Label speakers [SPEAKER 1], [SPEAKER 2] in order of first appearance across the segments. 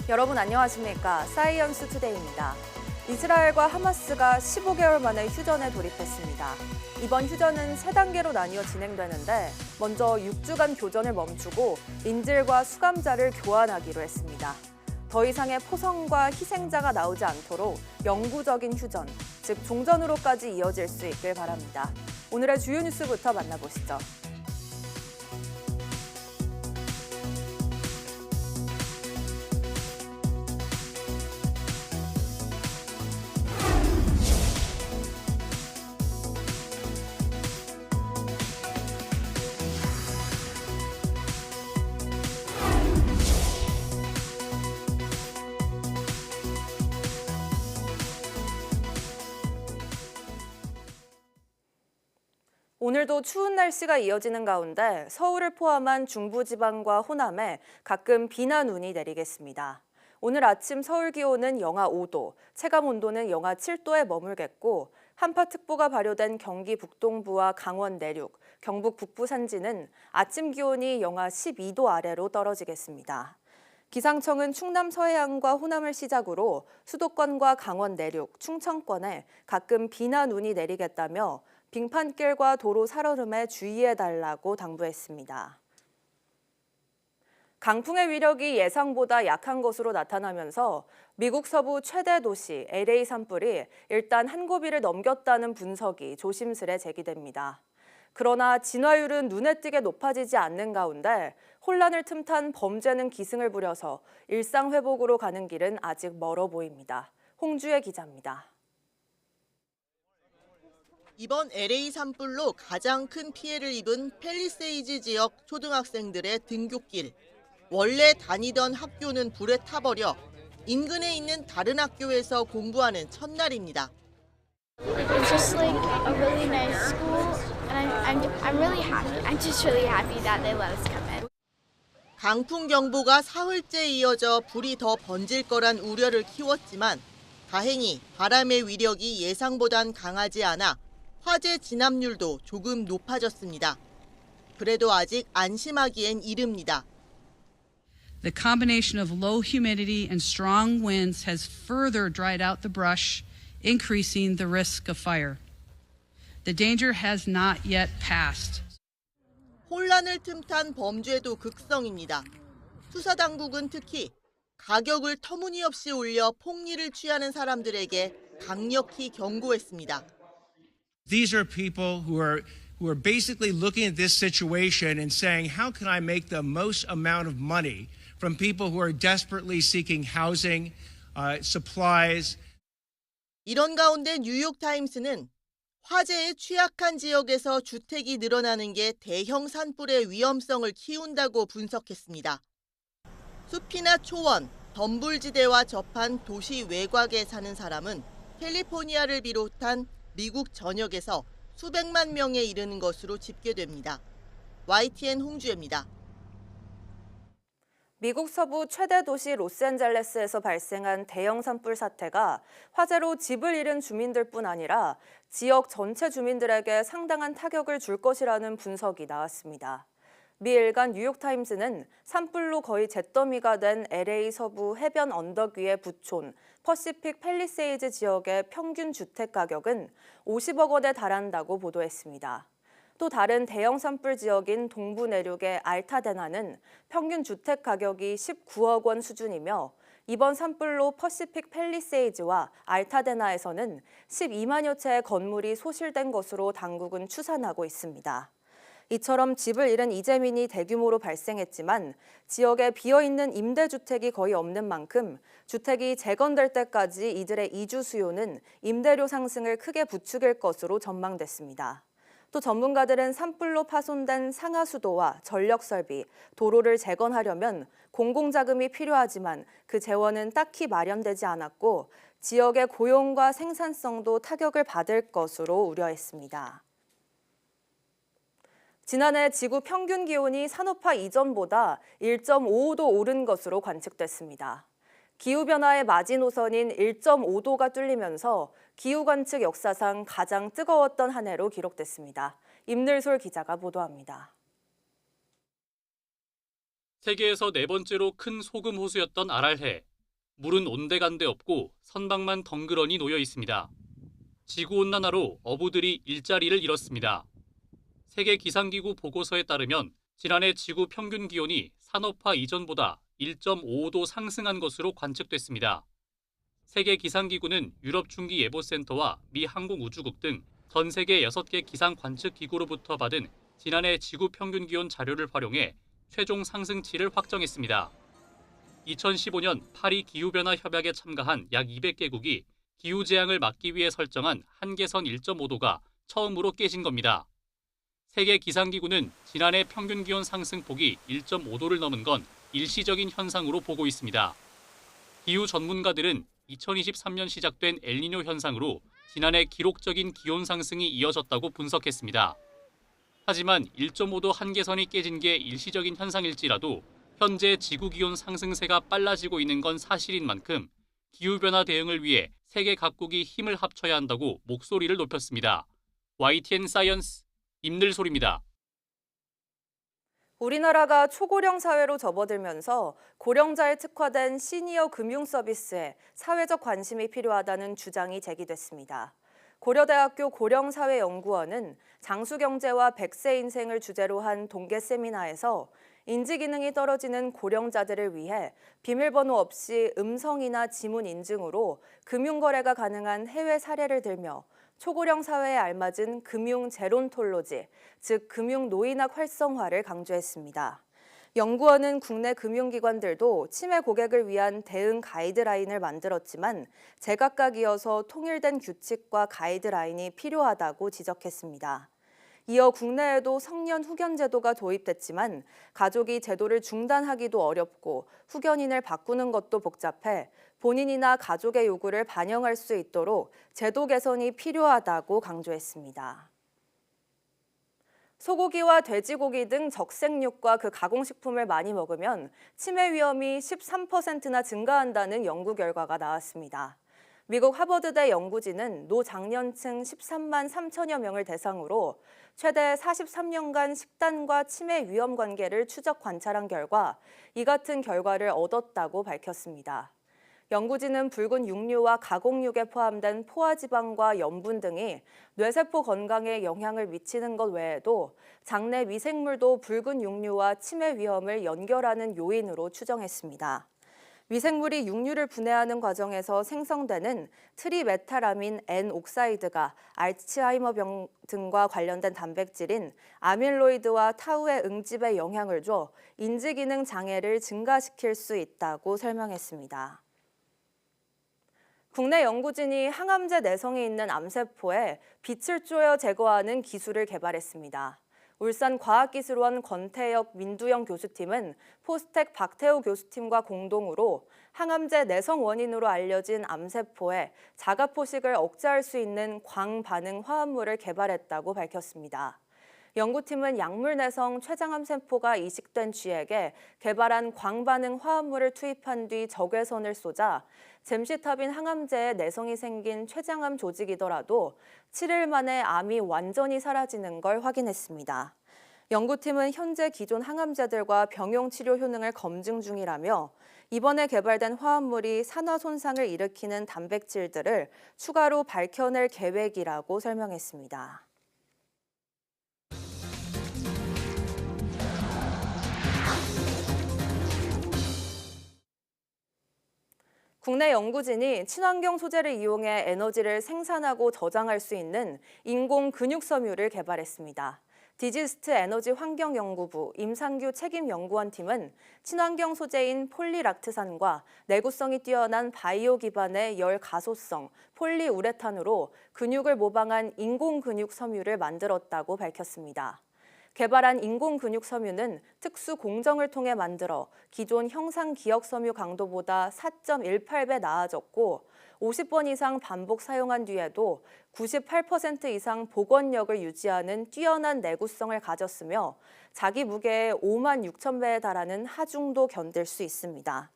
[SPEAKER 1] 여러분 안녕하십니까? 사이언스 투데이입니다. 이스라엘과 하마스가 15개월 만에 휴전에 돌입했습니다. 이번 휴전은 3단계로 나뉘어 진행되는데 먼저 6주간 교전을 멈추고 인질과 수감자를 교환하기로 했습니다. 더 이상의 포성과 희생자가 나오지 않도록 영구적인 휴전, 즉 종전으로까지 이어질 수 있길 바랍니다. 오늘의 주요 뉴스부터 만나보시죠. 오늘도 추운 날씨가 이어지는 가운데 서울을 포함한 중부지방과 호남에 가끔 비나 눈이 내리겠습니다. 오늘 아침 서울 기온은 영하 5도, 체감온도는 영하 7도에 머물겠고 한파특보가 발효된 경기 북동부와 강원 내륙, 경북 북부 산지는 아침 기온이 영하 12도 아래로 떨어지겠습니다. 기상청은 충남 서해안과 호남을 시작으로 수도권과 강원 내륙, 충청권에 가끔 비나 눈이 내리겠다며 빙판길과 도로 살얼음에 주의해달라고 당부했습니다. 강풍의 위력이 예상보다 약한 것으로 나타나면서 미국 서부 최대 도시 LA 산불이 일단 한 고비를 넘겼다는 분석이 조심스레 제기됩니다. 그러나 진화율은 눈에 띄게 높아지지 않는 가운데 혼란을 틈탄 범죄는 기승을 부려서 일상 회복으로 가는 길은 아직 멀어 보입니다. 홍주혜 기자입니다.
[SPEAKER 2] 이번 LA 산불로 가장 큰 피해를 입은 팰리세이즈 지역 초등학생들의 등굣길. 원래 다니던 학교는 불에 타버려 인근에 있는 다른 학교에서 공부하는 첫날입니다.
[SPEAKER 3] It's just like a really nice school, and I'm really happy. I'm just really happy that they let us come in.
[SPEAKER 2] 강풍 경보가 사흘째 이어져 불이 더 번질 거란 우려를 키웠지만 다행히 바람의 위력이 예상보단 강하지 않아 화재 진압률도 조금 높아졌습니다. 그래도 아직 안심하기엔 이릅니다.
[SPEAKER 4] The combination of low humidity and strong winds has further dried out the brush, increasing the risk of fire. The danger has not yet passed.
[SPEAKER 2] 혼란을 틈탄 범죄도 극성입니다. 수사당국은 특히 가격을 터무니없이 올려 폭리를 취하는 사람들에게 강력히 경고했습니다.
[SPEAKER 5] These are people who are basically looking at this situation and saying, how can I make the most amount of money from people who are desperately seeking housing, supplies.
[SPEAKER 2] 이런 가운데 뉴욕타임스는 화재에 취약한 지역에서 주택이 늘어나는 게 대형 산불의 위험성을 키운다고 분석했습니다. 숲이나 초원, 덤불지대와 접한 도시 외곽에 사는 사람은 캘리포니아를 비롯한 미국 전역에서 수백만 명에 이르는 것으로 집계됩니다. YTN 홍주혜입니다.
[SPEAKER 1] 미국 서부 최대 도시 로스앤젤레스에서 발생한 대형 산불 사태가 화재로 집을 잃은 주민들뿐 아니라 지역 전체 주민들에게 상당한 타격을 줄 것이라는 분석이 나왔습니다. 미 일간 뉴욕타임스는 산불로 거의 잿더미가 된 LA 서부 해변 언덕 위의 부촌 퍼시픽 팰리세이즈 지역의 평균 주택 가격은 50억 원에 달한다고 보도했습니다. 또 다른 대형 산불 지역인 동부 내륙의 알타데나는 평균 주택 가격이 19억 원 수준이며 이번 산불로 퍼시픽 팰리세이즈와 알타데나에서는 12만여 채의 건물이 소실된 것으로 당국은 추산하고 있습니다. 이처럼 집을 잃은 이재민이 대규모로 발생했지만 지역에 비어있는 임대주택이 거의 없는 만큼 주택이 재건될 때까지 이들의 이주 수요는 임대료 상승을 크게 부추길 것으로 전망됐습니다. 또 전문가들은 산불로 파손된 상하수도와 전력설비, 도로를 재건하려면 공공자금이 필요하지만 그 재원은 딱히 마련되지 않았고 지역의 고용과 생산성도 타격을 받을 것으로 우려했습니다. 지난해 지구 평균 기온이 산업화 이전보다 1.55도 오른 것으로 관측됐습니다. 기후변화의 마지노선인 1.5도가 뚫리면서 기후관측 역사상 가장 뜨거웠던 한 해로 기록됐습니다. 임늘솔 기자가 보도합니다.
[SPEAKER 6] 세계에서 네 번째로 큰 소금 호수였던 아랄해. 물은 온데간데 없고 선박만 덩그러니 놓여 있습니다. 지구온난화로 어부들이 일자리를 잃었습니다. 세계기상기구 보고서에 따르면 지난해 지구 평균 기온이 산업화 이전보다 1.55도 상승한 것으로 관측됐습니다. 세계기상기구는 유럽중기예보센터와 미 항공우주국 등 전 세계 6개 기상 관측 기구로부터 받은 지난해 지구 평균 기온 자료를 활용해 최종 상승치를 확정했습니다. 2015년 파리 기후변화 협약에 참가한 약 200개국이 기후재앙을 막기 위해 설정한 한계선 1.5도가 처음으로 깨진 겁니다. 세계기상기구는 지난해 평균 기온 상승폭이 1.5도를 넘은 건 일시적인 현상으로 보고 있습니다. 기후 전문가들은 2023년 시작된 엘니뇨 현상으로 지난해 기록적인 기온 상승이 이어졌다고 분석했습니다. 하지만 1.5도 한계선이 깨진 게 일시적인 현상일지라도 현재 지구기온 상승세가 빨라지고 있는 건 사실인 만큼 기후변화 대응을 위해 세계 각국이 힘을 합쳐야 한다고 목소리를 높였습니다. YTN 사이언스 임늘솔입니다.
[SPEAKER 1] 우리나라가 초고령 사회로 접어들면서 고령자에 특화된 시니어 금융 서비스에 사회적 관심이 필요하다는 주장이 제기됐습니다. 고려대학교 고령사회연구원은 장수경제와 100세 인생을 주제로 한 동계 세미나에서 인지기능이 떨어지는 고령자들을 위해 비밀번호 없이 음성이나 지문 인증으로 금융거래가 가능한 해외 사례를 들며 초고령 사회에 알맞은 금융 제론톨로지, 즉 금융 노인학 활성화를 강조했습니다. 연구원은 국내 금융기관들도 치매 고객을 위한 대응 가이드라인을 만들었지만 제각각이어서 통일된 규칙과 가이드라인이 필요하다고 지적했습니다. 이어 국내에도 성년 후견 제도가 도입됐지만 가족이 제도를 중단하기도 어렵고 후견인을 바꾸는 것도 복잡해 본인이나 가족의 요구를 반영할 수 있도록 제도 개선이 필요하다고 강조했습니다. 소고기와 돼지고기 등 적색육과 그 가공식품을 많이 먹으면 치매 위험이 13%나 증가한다는 연구 결과가 나왔습니다. 미국 하버드대 연구진은 노장년층 13만 3천여 명을 대상으로 최대 43년간 식단과 치매 위험 관계를 추적 관찰한 결과 이 같은 결과를 얻었다고 밝혔습니다. 연구진은 붉은 육류와 가공육에 포함된 포화지방과 염분 등이 뇌세포 건강에 영향을 미치는 것 외에도 장내 미생물도 붉은 육류와 치매 위험을 연결하는 요인으로 추정했습니다. 미생물이 육류를 분해하는 과정에서 생성되는 트리메탈아민 N옥사이드가 알츠하이머병 등과 관련된 단백질인 아밀로이드와 타우의 응집에 영향을 줘 인지기능 장애를 증가시킬 수 있다고 설명했습니다. 국내 연구진이 항암제 내성이 있는 암세포에 빛을 쬐어 제거하는 기술을 개발했습니다. 울산과학기술원 권태혁 민두영 교수팀은 포스텍 박태우 교수팀과 공동으로 항암제 내성 원인으로 알려진 암세포에 자가포식을 억제할 수 있는 광반응 화합물을 개발했다고 밝혔습니다. 연구팀은 약물 내성 췌장암 세포가 이식된 쥐에게 개발한 광반응 화합물을 투입한 뒤 적외선을 쏘자 잼시타빈 항암제에 내성이 생긴 췌장암 조직이더라도 7일 만에 암이 완전히 사라지는 걸 확인했습니다. 연구팀은 현재 기존 항암제들과 병용 치료 효능을 검증 중이라며 이번에 개발된 화합물이 산화 손상을 일으키는 단백질들을 추가로 밝혀낼 계획이라고 설명했습니다. 국내 연구진이 친환경 소재를 이용해 에너지를 생산하고 저장할 수 있는 인공 근육 섬유를 개발했습니다. 디지스트 에너지 환경연구부 임상규 책임연구원 팀은 친환경 소재인 폴리락트산과 내구성이 뛰어난 바이오 기반의 열 가소성 폴리우레탄으로 근육을 모방한 인공 근육 섬유를 만들었다고 밝혔습니다. 개발한 인공 근육 섬유는 특수 공정을 통해 만들어 기존 형상 기억 섬유 강도보다 4.18배 나아졌고 50번 이상 반복 사용한 뒤에도 98% 이상 복원력을 유지하는 뛰어난 내구성을 가졌으며 자기 무게의 5만 6천 배에 달하는 하중도 견딜 수 있습니다.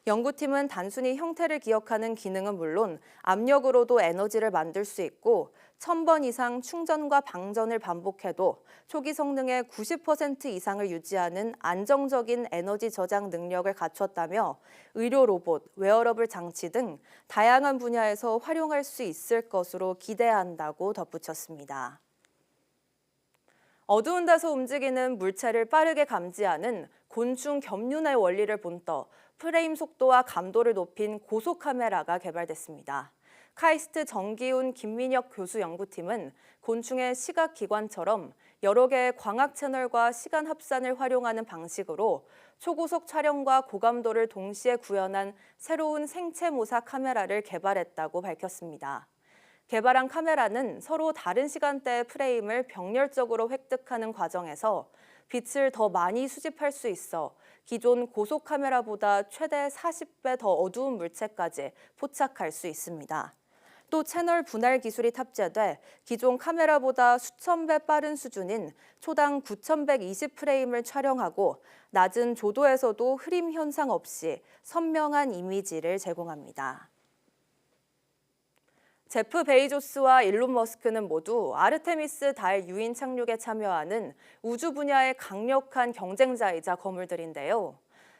[SPEAKER 1] 연구팀은 단순히 형태를 기억하는 기능은 물론 압력으로도 에너지를 만들 수 있고 1000번 이상 충전과 방전을 반복해도 초기 성능의 90% 이상을 유지하는 안정적인 에너지 저장 능력을 갖췄다며 의료 로봇, 웨어러블 장치 등 다양한 분야에서 활용할 수 있을 것으로 기대한다고 덧붙였습니다. 어두운 데서 움직이는 물체를 빠르게 감지하는 곤충 겸윤의 원리를 본떠 프레임 속도와 감도를 높인 고속 카메라가 개발됐습니다. 카이스트 정기훈 김민혁 교수 연구팀은 곤충의 시각 기관처럼 여러 개의 광학 채널과 시간 합산을 활용하는 방식으로 초고속 촬영과 고감도를 동시에 구현한 새로운 생체 모사 카메라를 개발했다고 밝혔습니다. 개발한 카메라는 서로 다른 시간대의 프레임을 병렬적으로 획득하는 과정에서 빛을 더 많이 수집할 수 있어 기존 고속 카메라보다 최대 40배 더 어두운 물체까지 포착할 수 있습니다. 또 채널 분할 기술이 탑재돼 기존 카메라보다 수천 배 빠른 수준인 초당 9120프레임을 촬영하고 낮은 조도에서도 흐림 현상 없이 선명한 이미지를 제공합니다. 제프 베이조스와 일론 머스크는 모두 아르테미스 달 유인 착륙에 참여하는 우주 분야의 강력한 경쟁자이자 거물들인데요.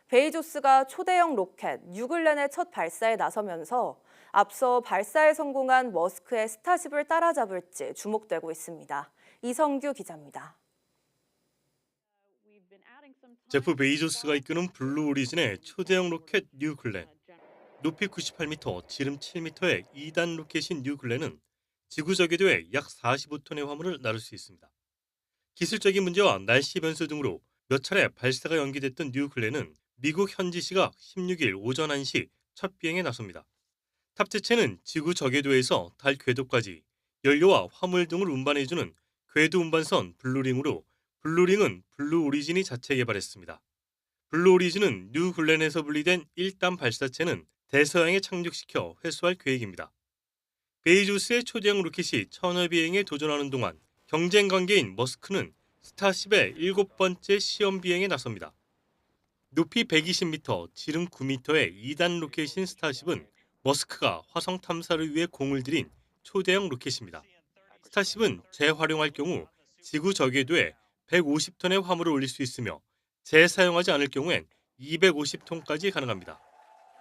[SPEAKER 1] 베이조스가 초대형 로켓 뉴글렌의 첫 발사에 나서면서 앞서 발사에 성공한 머스크의 스타쉽을 따라잡을지 주목되고 있습니다. 이성규 기자입니다.
[SPEAKER 7] 제프 베이조스가 이끄는 블루 오리진의 초대형 로켓 뉴글렌. 높이 98m, 지름 7m의 2단 로켓인 뉴글렌은 지구 저궤도에 약 45톤의 화물을 나를 수 있습니다. 기술적인 문제와 날씨 변수 등으로 몇 차례 발사가 연기됐던 뉴글렌은 미국 현지 시각 16일 오전 1시 첫 비행에 나섭니다. 탑재체는 지구 저궤도에서 달 궤도까지 연료와 화물 등을 운반해주는 궤도 운반선 블루링으로 블루링은 블루 오리진이 자체 개발했습니다. 블루 오리진은 뉴글렌에서 분리된 1단 발사체는 대서양에 착륙시켜 회수할 계획입니다. 베이조스의 초대형 로켓이 천회 비행에 도전하는 동안 경쟁 관계인 머스크는 스타쉽의 7번째 시험 비행에 나섭니다. 높이 120m, 지름 9m의 2단 로켓인 스타쉽은 머스크가 화성 탐사를 위해 공을 들인 초대형 로켓입니다. 스타쉽은 재활용할 경우 지구 저궤도에 150톤의 화물을 올릴 수 있으며 재사용하지 않을 경우엔 250톤까지 가능합니다.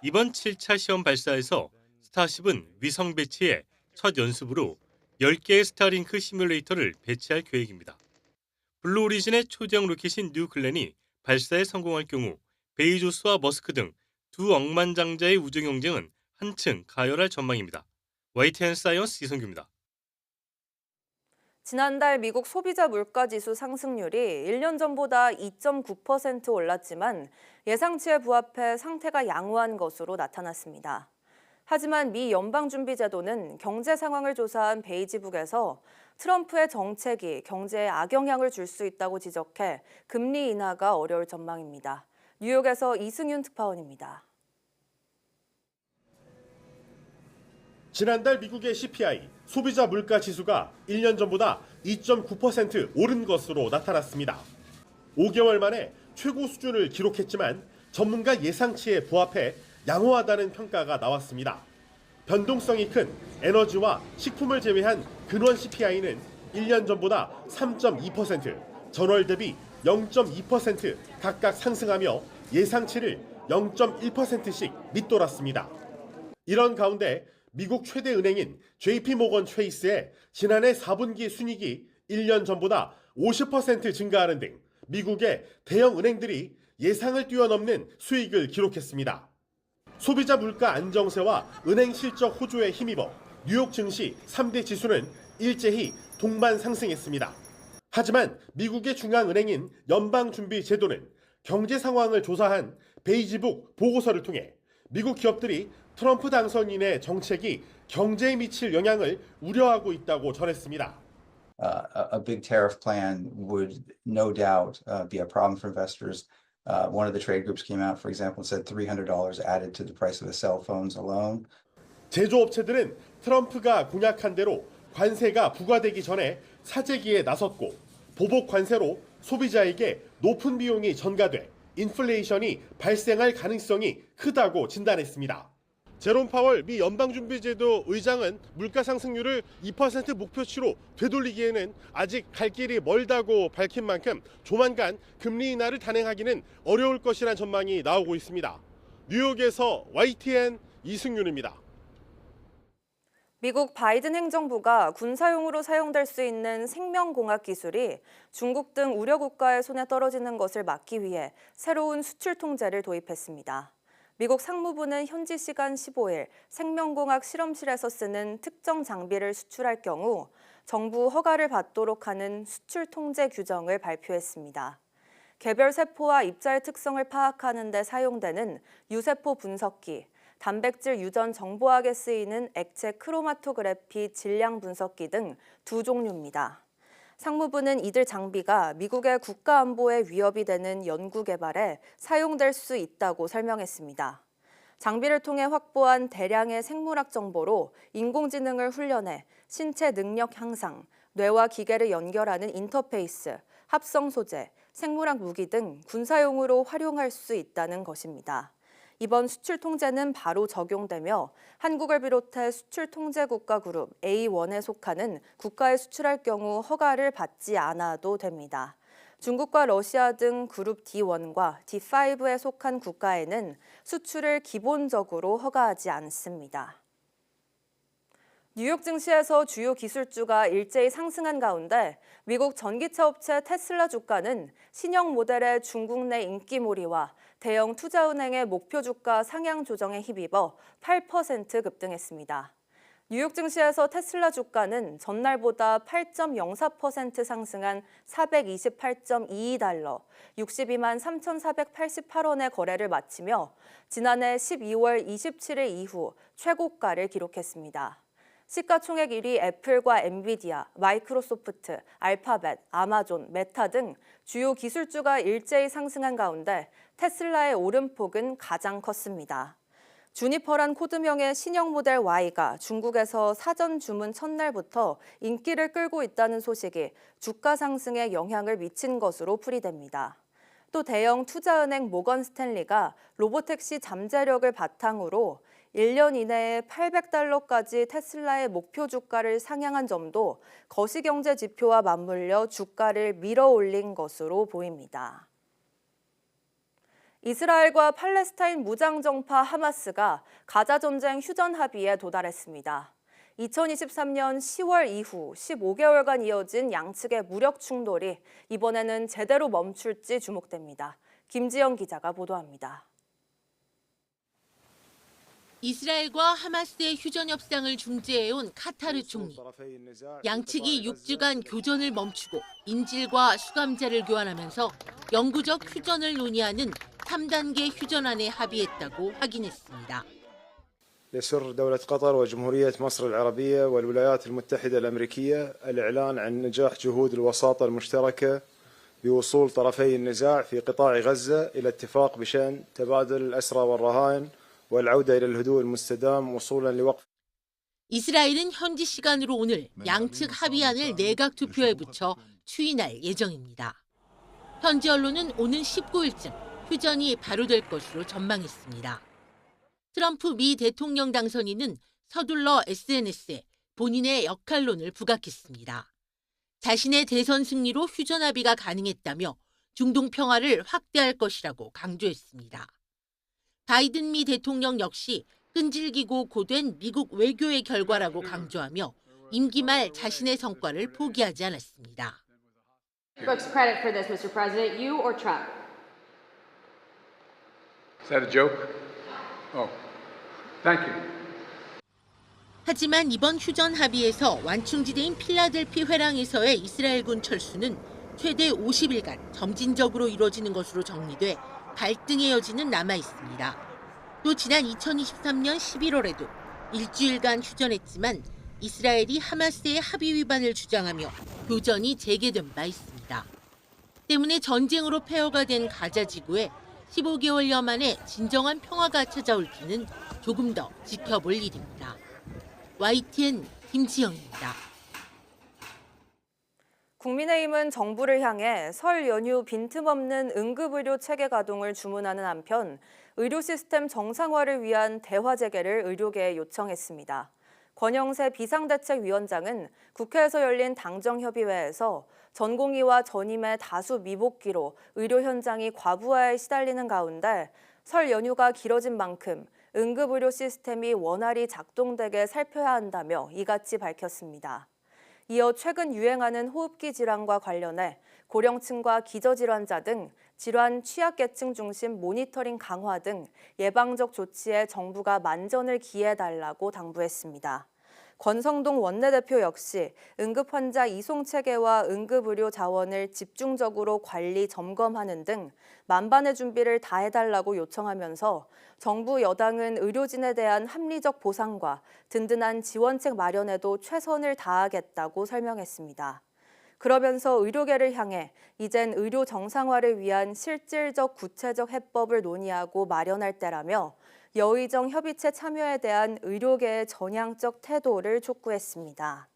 [SPEAKER 7] 이번 7차 시험 발사에서 스타쉽은 위성 배치에 첫 연습으로 10개의 스타링크 시뮬레이터를 배치할 계획입니다. 블루 오리진의 초대형 로켓인 뉴글렌이 발사에 성공할 경우 베이조스와 머스크 등 두 억만장자의 우주 경쟁은 한층 가열할 전망입니다. YTN 사이언스 이성규입니다.
[SPEAKER 1] 지난달 미국 소비자 물가지수 상승률이 1년 전보다 2.9% 올랐지만 예상치에 부합해 상태가 양호한 것으로 나타났습니다. 하지만 미 연방준비제도는 경제 상황을 조사한 베이지북에서 트럼프의 정책이 경제에 악영향을 줄 수 있다고 지적해 금리 인하가 어려울 전망입니다. 뉴욕에서 이승윤 특파원입니다.
[SPEAKER 8] 지난달 미국의 CPI, 소비자 물가 지수가 1년 전보다 2.9% 오른 것으로 나타났습니다. 5개월 만에 최고 수준을 기록했지만 전문가 예상치에 부합해 양호하다는 평가가 나왔습니다. 변동성이 큰 에너지와 식품을 제외한 근원 CPI는 1년 전보다 3.2%, 전월 대비 0.2% 각각 상승하며 예상치를 0.1%씩 밑돌았습니다. 이런 가운데 미국 최대 은행인 JP모건 체이스의 지난해 4분기 순이익이 1년 전보다 50% 증가하는 등 미국의 대형 은행들이 예상을 뛰어넘는 수익을 기록했습니다. 소비자 물가 안정세와 은행 실적 호조에 힘입어 뉴욕 증시 3대 지수는 일제히 동반 상승했습니다. 하지만 미국의 중앙은행인 연방준비제도는 경제 상황을 조사한 베이지북 보고서를 통해 미국 기업들이 트럼프 당선인의 정책이 경제에 미칠 영향을 우려하고 있다고 전했습니다.
[SPEAKER 9] A big tariff plan would no doubt be a problem for investors. One of the trade groups came out, for example, and said $300 added to the price of the cell phones alone.
[SPEAKER 8] 제조업체들은 트럼프가 공약한 대로 관세가 부과되기 전에 사재기에 나섰고 보복 관세로 소비자에게 높은 비용이 전가돼 인플레이션이 발생할 가능성이 크다고 진단했습니다. 제롬 파월 미 연방준비제도 의장은 물가 상승률을 2% 목표치로 되돌리기에는 아직 갈 길이 멀다고 밝힌 만큼 조만간 금리 인하를 단행하기는 어려울 것이란 전망이 나오고 있습니다. 뉴욕에서 YTN 이승윤입니다.
[SPEAKER 1] 미국 바이든 행정부가 군사용으로 사용될 수 있는 생명공학 기술이 중국 등 우려 국가의 손에 떨어지는 것을 막기 위해 새로운 수출 통제를 도입했습니다. 미국 상무부는 현지 시간 15일 생명공학 실험실에서 쓰는 특정 장비를 수출할 경우 정부 허가를 받도록 하는 수출 통제 규정을 발표했습니다. 개별 세포와 입자의 특성을 파악하는 데 사용되는 유세포 분석기, 단백질 유전 정보학에 쓰이는 액체 크로마토그래피 질량 분석기 등 두 종류입니다. 상무부는 이들 장비가 미국의 국가 안보에 위협이 되는 연구 개발에 사용될 수 있다고 설명했습니다. 장비를 통해 확보한 대량의 생물학 정보로 인공지능을 훈련해 신체 능력 향상, 뇌와 기계를 연결하는 인터페이스, 합성 소재, 생물학 무기 등 군사용으로 활용할 수 있다는 것입니다. 이번 수출 통제는 바로 적용되며 한국을 비롯해 수출 통제 국가 그룹 A1에 속하는 국가에 수출할 경우 허가를 받지 않아도 됩니다. 중국과 러시아 등 그룹 D1과 D5에 속한 국가에는 수출을 기본적으로 허가하지 않습니다. 뉴욕 증시에서 주요 기술주가 일제히 상승한 가운데 미국 전기차 업체 테슬라 주가는 신형 모델의 중국 내 인기몰이와 대형 투자은행의 목표 주가 상향 조정에 힘입어 8% 급등했습니다. 뉴욕 증시에서 테슬라 주가는 전날보다 8.04% 상승한 428.22달러, 62만 3,488원의 거래를 마치며 지난해 12월 27일 이후 최고가를 기록했습니다. 시가총액 1위 애플과 엔비디아, 마이크로소프트, 알파벳, 아마존, 메타 등 주요 기술주가 일제히 상승한 가운데 테슬라의 오름폭은 가장 컸습니다. 주니퍼란 코드명의 신형 모델 Y가 중국에서 사전 주문 첫날부터 인기를 끌고 있다는 소식이 주가 상승에 영향을 미친 것으로 풀이됩니다. 또 대형 투자은행 모건 스탠리가 로보택시 잠재력을 바탕으로 1년 이내에 800달러까지 테슬라의 목표 주가를 상향한 점도 거시경제 지표와 맞물려 주가를 밀어올린 것으로 보입니다. 이스라엘과 팔레스타인 무장정파 하마스가 가자 전쟁 휴전 합의에 도달했습니다. 2023년 10월 이후 15개월간 이어진 양측의 무력 충돌이 이번에는 제대로 멈출지 주목됩니다. 김지영 기자가 보도합니다.
[SPEAKER 2] 이스라엘과 하마스의 휴전 협상을 중재해온 카타르 총리. 양측이 6주간 교전을 멈추고 인질과 수감자를 교환하면서 영구적 휴전을 논의하는 3단계 휴전안에 합의했다고 확인했습니다.
[SPEAKER 10] يسر دولة قطر وجمهورية مصر العربية والولايات المتحدة الأمريكية الإعلان عن نجاح جهود الوساطة المشتركة بوصول طرفي النزاع في قطاع غزة إلى اتفاق بشأن تبادل الأسرى والرهائن والعودة إلى الهدوء المستدام وصولا لوقف.
[SPEAKER 2] 이스라엘은 현지 시간으로 오늘 양측 합의안을 내각 투표에 붙여 추인할 예정입니다. 현지 언론은 오는 19일쯤 휴전이 발효될 것으로 전망했습니다. 트럼프 미 대통령 당선인은 서둘러 SNS에 본인의 역할론을 부각했습니다. 자신의 대선 승리로 휴전 합의가 가능했다며 중동 평화를 확대할 것이라고 강조했습니다. 바이든 미 대통령 역시 끈질기고 고된 미국 외교의 결과라고 강조하며 임기 말 자신의 성과를 포기하지 않았습니다.
[SPEAKER 11] Folks credit for this, Mr. President, you or Trump?
[SPEAKER 12] Is that a joke? Oh, thank you.
[SPEAKER 2] 하지만 이번 휴전 합의에서 완충지대인 필라델피 회랑에서의 이스라엘군 철수는 최대 50일간 점진적으로 이루어지는 것으로 정리돼 갈등의 여지는 남아 있습니다. 또 지난 2023년 11월에도 일주일간 휴전했지만 이스라엘이 하마스의 합의 위반을 주장하며 교전이 재개된 바 있습니다. 때문에 전쟁으로 폐허가 된 가자 지구에 15개월여 만에 진정한 평화가 찾아올지는 조금 더 지켜볼 일입니다. YTN 김지영입니다.
[SPEAKER 1] 국민의힘은 정부를 향해 설 연휴 빈틈없는 응급의료 체계 가동을 주문하는 한편 의료 시스템 정상화를 위한 대화 재개를 의료계에 요청했습니다. 권영세 비상대책위원장은 국회에서 열린 당정협의회에서 전공의와 전임의 다수 미복귀로 의료 현장이 과부하에 시달리는 가운데 설 연휴가 길어진 만큼 응급의료 시스템이 원활히 작동되게 살펴야 한다며 이같이 밝혔습니다. 이어 최근 유행하는 호흡기 질환과 관련해 고령층과 기저질환자 등 질환 취약계층 중심 모니터링 강화 등 예방적 조치에 정부가 만전을 기해달라고 당부했습니다. 권성동 원내대표 역시 응급환자 이송체계와 응급의료 자원을 집중적으로 관리, 점검하는 등 만반의 준비를 다해달라고 요청하면서 정부 여당은 의료진에 대한 합리적 보상과 든든한 지원책 마련에도 최선을 다하겠다고 설명했습니다. 그러면서 의료계를 향해 이젠 의료 정상화를 위한 실질적 구체적 해법을 논의하고 마련할 때라며 여의정 협의체 참여에 대한 의료계의 전향적 태도를 촉구했습니다.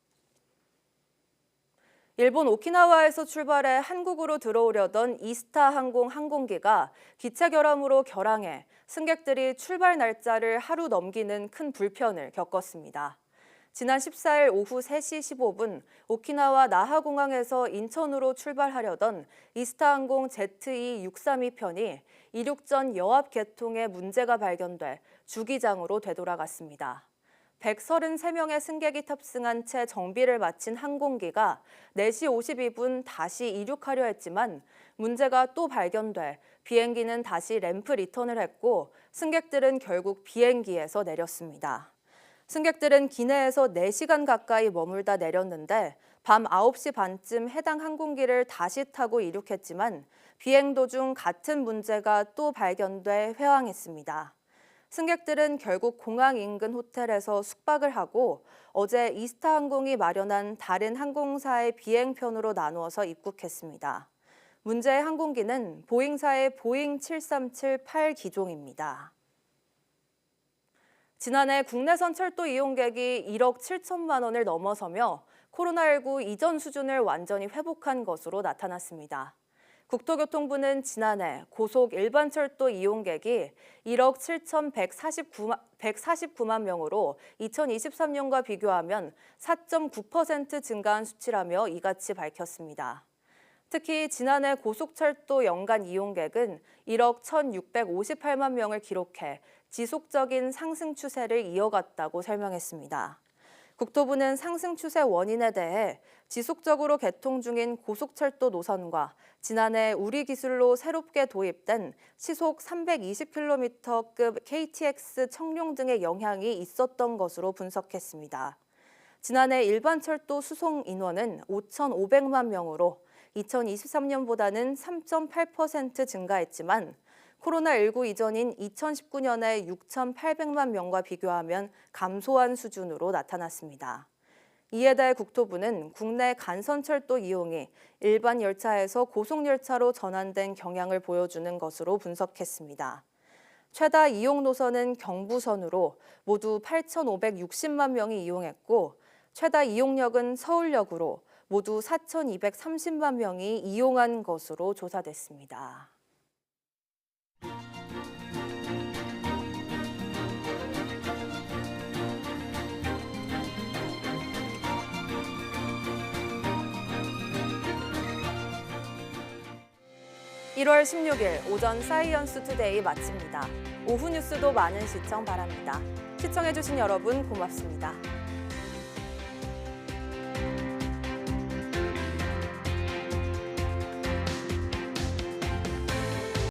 [SPEAKER 1] 일본 오키나와에서 출발해 한국으로 들어오려던 이스타 항공 항공기가 기체 결함으로 결항해 승객들이 출발 날짜를 하루 넘기는 큰 불편을 겪었습니다. 지난 14일 오후 3시 15분 오키나와 나하공항에서 인천으로 출발하려던 이스타항공 ZE632 편이 이륙전 여합 개통에 문제가 발견돼 주기장으로 되돌아갔습니다. 133명의 승객이 탑승한 채 정비를 마친 항공기가 4시 52분 다시 이륙하려 했지만 문제가 또 발견돼 비행기는 다시 램프 리턴을 했고 승객들은 결국 비행기에서 내렸습니다. 승객들은 기내에서 4시간 가까이 머물다 내렸는데 밤 9시 반쯤 해당 항공기를 다시 타고 이륙했지만 비행 도중 같은 문제가 또 발견돼 회항했습니다. 승객들은 결국 공항 인근 호텔에서 숙박을 하고 어제 이스타항공이 마련한 다른 항공사의 비행편으로 나누어서 입국했습니다. 문제의 항공기는 보잉사의 보잉 737-8 기종입니다. 지난해 국내선 철도 이용객이 1억 7천만 원을 넘어서며 코로나19 이전 수준을 완전히 회복한 것으로 나타났습니다. 국토교통부는 지난해 고속 일반철도 이용객이 1억 7,149만 명으로 2023년과 비교하면 4.9% 증가한 수치라며 이같이 밝혔습니다. 특히 지난해 고속철도 연간 이용객은 1억 1,658만 명을 기록해 지속적인 상승 추세를 이어갔다고 설명했습니다. 국토부는 상승 추세 원인에 대해 지속적으로 개통 중인 고속철도 노선과 지난해 우리 기술로 새롭게 도입된 시속 320km급 KTX 청룡 등의 영향이 있었던 것으로 분석했습니다. 지난해 일반 철도 수송 인원은 5,500만 명으로 2023년보다는 3.8% 증가했지만 코로나19 이전인 2019년의 6,800만 명과 비교하면 감소한 수준으로 나타났습니다. 이에 대해 국토부는 국내 간선철도 이용이 일반 열차에서 고속열차로 전환된 경향을 보여주는 것으로 분석했습니다. 최다 이용 노선은 경부선으로 모두 8,560만 명이 이용했고 최다 이용역은 서울역으로 모두 4,230만 명이 이용한 것으로 조사됐습니다. (1월 16일) 오전 사이언스 투데이 마칩니다. 오후 뉴스도 많은 시청 바랍니다. 시청해주신 여러분 고맙습니다.